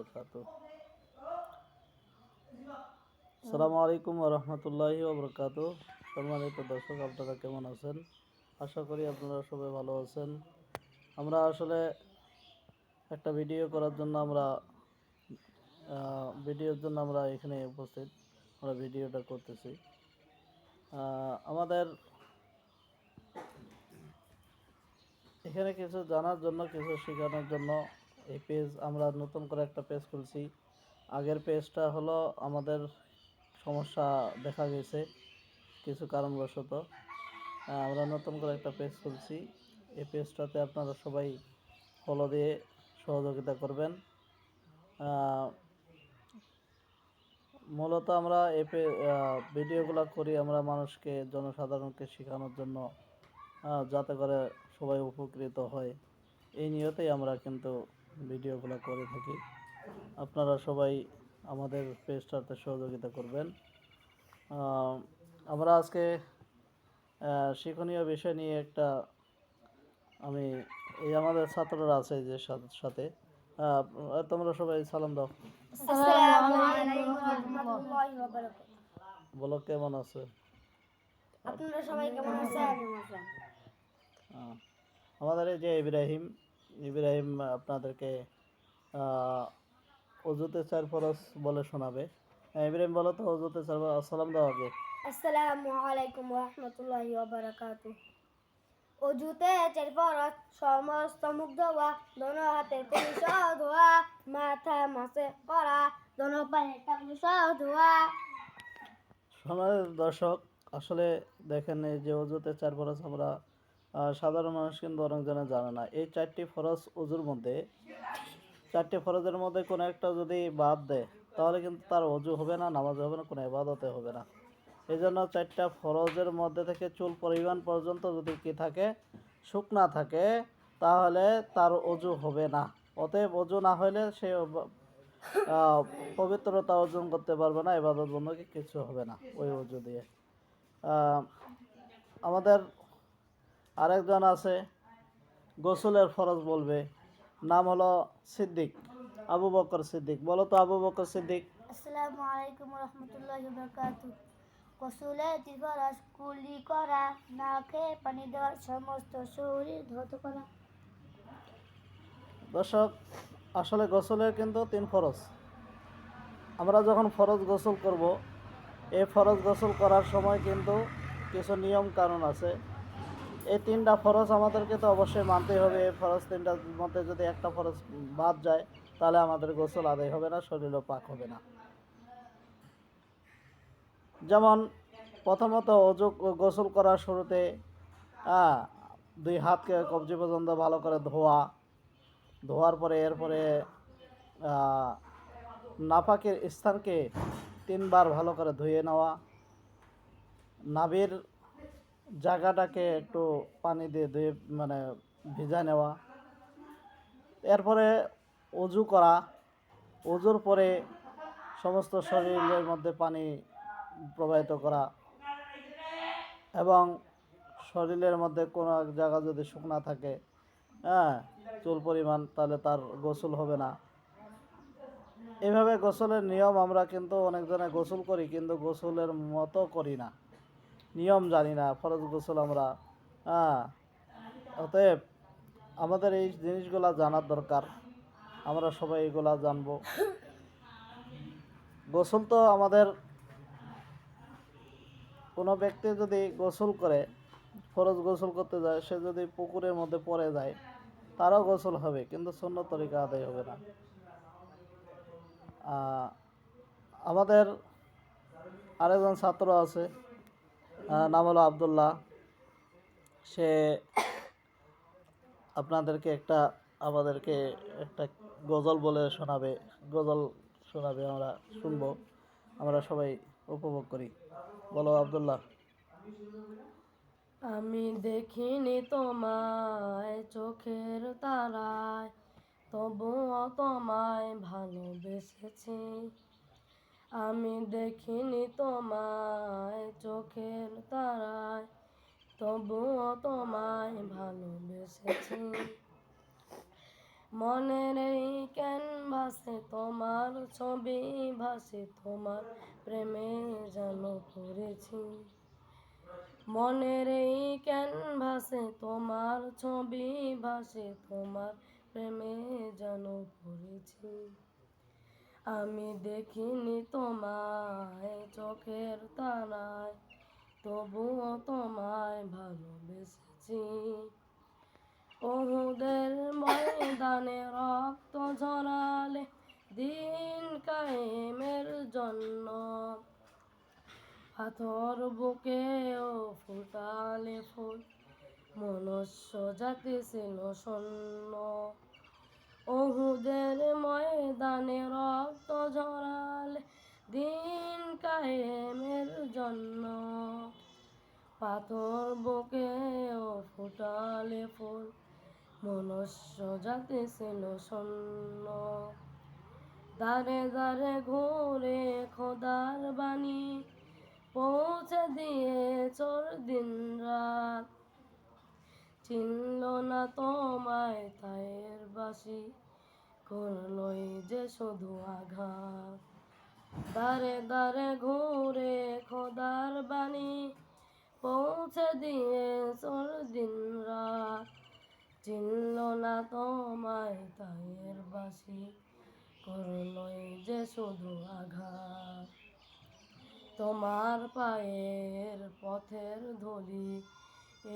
ওবরাকাতুহু। আসসালামু আলাইকুম ওয়া রাহমাতুল্লাহি ওয়া বারাকাতুহু। সম্মানিত দর্শক, আপনারা কেমন আছেন? আশা করি আপনারা সবাই ভালো আছেন। আমরা আসলে একটা ভিডিওর জন্য আমরা এখানে উপস্থিত, আমরা ভিডিওটা করতেছি। আমাদের এখানে কিছু জানার জন্য, কিছু শেখানোর জন্য এই পেজ, আমরা নতুন করে একটা পেজ খুলছি। আগের পেজটা হলো আমাদের সমস্যা দেখা গেছে কিছু কারণবশত, আমরা নতুন করে একটা পেজ খুলছি। এই পেজটাতে আপনারা সবাই ফলো দিয়ে সহযোগিতা করবেন। মূলত আমরা এই ভিডিওগুলো করি আমরা মানুষকে, জনসাধারণকে শেখানোর জন্য, যাতে করে সবাই উপকৃত হয়, এই নিয়তেই আমরা কিন্তু ভিডিওগুলো করে থাকি। আপনারা সবাই আমাদের পেজটাতে সহযোগিতা করবেন। আমরা আজকে শিক্ষণীয় বিষয় নিয়ে একটা, আমি এই আমাদের ছাত্ররা আছে যে সাথে, তোমরা সবাই সালাম দাও। আসসালামু আলাইকুম ওয়া রাহমাতুল্লাহি ওয়া বারাকাতুহু। বলো কেমন আছে? আপনারা সবাই কেমন আছেন? আমাদের এই যে ইব্রাহিম আপনাদেরকে অজুতে 4 ফরজ বলে শোনাবে। ইব্রাহিম বলো তো, অজুতে 4 ফরজ সালাম দাও আগে। আসসালামু আলাইকুম ওয়া রাহমাতুল্লাহি ওয়া বারাকাতুহু। অজুতে 4 ফরজ, সমস্ত মুখ ধোয়া, দোনো হাতের কনুই সহ ধোয়া, মাথা মাসে করা, দোনো পায়ের টাকনু সহ ধোয়া। সম্মানিত দর্শক, আসলে দেখেন, এই যে অজুতে 4 ফরজ আমরা সাধারণ মানুষ কিন্তু অনেকজনে জানে না। এই 4টি ফরজ অজুর মধ্যে, 4টি ফরজের মধ্যে কোনো একটা যদি বাদ দেয়, তাহলে কিন্তু তার অজু হবে না, নামাজ হবে না, কোনো ইবাদতে হবে না। এই জন্য 4টা ফরজের মধ্যে থেকে চুল পরিমাণ পর্যন্ত যদি কি থাকে, শুকনা থাকে, তাহলে তার অজু হবে না। অতএব অজু না হলে সে পবিত্রতা অর্জন করতে পারবে না, ইবাদত বন্দী কিছু হবে না ওই অজু দিয়ে। আমাদের আরেকজন আছে, গোসলের ফরজ বলবে, নাম হলো সিদ্দিক, আবু বকর সিদ্দিক। বলো তো আবু বকর সিদ্দিক। আসসালামু আলাইকুম ওয়া রাহমাতুল্লাহি ওয়া বারাকাতুহু। গোসলে 3 ফরজ, কুলি করা, না খেয়ে পানি দেওয়া, সমস্ত শরীর ধৌত করা। দর্শক, আসলে গোসলের কিন্তু 3 ফরজ। আমরা যখন ফরজ গোসল করব, এই ফরজ গোসল করার সময় কিন্তু কিছু নিয়ম কানুন আছে। এই 3টা ফরজ আমাদেরকে তো অবশ্যই মানতেই হবে। এই ফরজ 3টার মধ্যে যদি একটা ফরজ বাদ যায়, তাহলে আমাদের গোসল আদায় হবে না, শরীরও পাক হবে না। যেমন প্রথমত গোসল করার শুরুতে 2 হাতকে কবজি পর্যন্ত ভালো করে ধোয়ার পরে এরপরে নাপাকের স্থানকে 3 বার ভালো করে ধুয়ে নেওয়া, নাভির জায়গাটাকে একটু পানি দিয়ে ধুয়ে ভিজা নেওয়া, এরপরে অজু করা। অজুর পরে সমস্ত শরীরের মধ্যে পানি প্রবাহিত করা, এবং শরীরের মধ্যে কোনো এক জায়গা যদি শুকনা থাকে, চুল পরিমাণ, তাহলে তার গোসল হবে না। এভাবে গোসলের নিয়ম, আমরা কিন্তু অনেকজনে গোসল করি কিন্তু গোসলের মতো করি না, নিয়ম জানি না, ফরজ গোসল আমরা। অতএব আমাদের এই জিনিসগুলা জানার দরকার, আমরা সবাই এগুলা জানবো। গোসল তো আমাদের, কোনো ব্যক্তি যদি গোসল করে, ফরজ গোসল করতে যায়, সে যদি পুকুরের মধ্যে পড়ে যায়, তারও গোসল হবে, কিন্তু সুন্নত তরিকা আদায় হবে না। আমাদের আরেকজন ছাত্র আছে, নাম হলো আবদুল্লাহ। সে আমাদেরকে একটা গজল বলে শোনাবে, আমরা শুনবো, আমরা সবাই উপভোগ করি। বলো আবদুল্লাহ। আমি দেখিনি তোমায় চোখের তারায়, তবুও তোমায় ভালোবেসেছি। আমি দেখিনি তোমায় চোখের তারায়, তবুও তোমায় ভালোবেসেছি। মনের এই ক্যানভাসে তোমার ছবি ভাসে, তোমার প্রেমে যেন পড়েছি। মনের এই ক্যানভাসে তোমার ছবি ভাসে, তোমার প্রেমে যেন পড়েছি। আমি দেখিনি তোমায় চোখের তারায়, তবুও তোমায় ভালোবেসেছি। ওহুদের ময়দানে রক্ত ঝরালে দিন কায়েমের জন্য, পাথর বুকেও ফুটালে ফুল, মনুষ্য জাতি ছিল শূন্য। ওহুদের ময়দানে রক্ত ঝরালে দিন কায়েমের জন্য, পাথর বুকেও ফুটালে ফুল, মনুষ্য জাতি ছিল শূন্য। দারে দারে ঘুরে খোদার বাণী পৌঁছে দিয়ে চোর দিন রাত, চিনল না তোমায় তায়ের বাসি, করলই যে শুধু আঘাত। দারে দারে ঘুরে খোদার বাণী পৌঁছে দিয়ে চোর দিন রাত, চিনল না তোমায় তায়ের বাসি, করলই যে শুধু আঘাত। তোমার পায়ের পথের ধুলি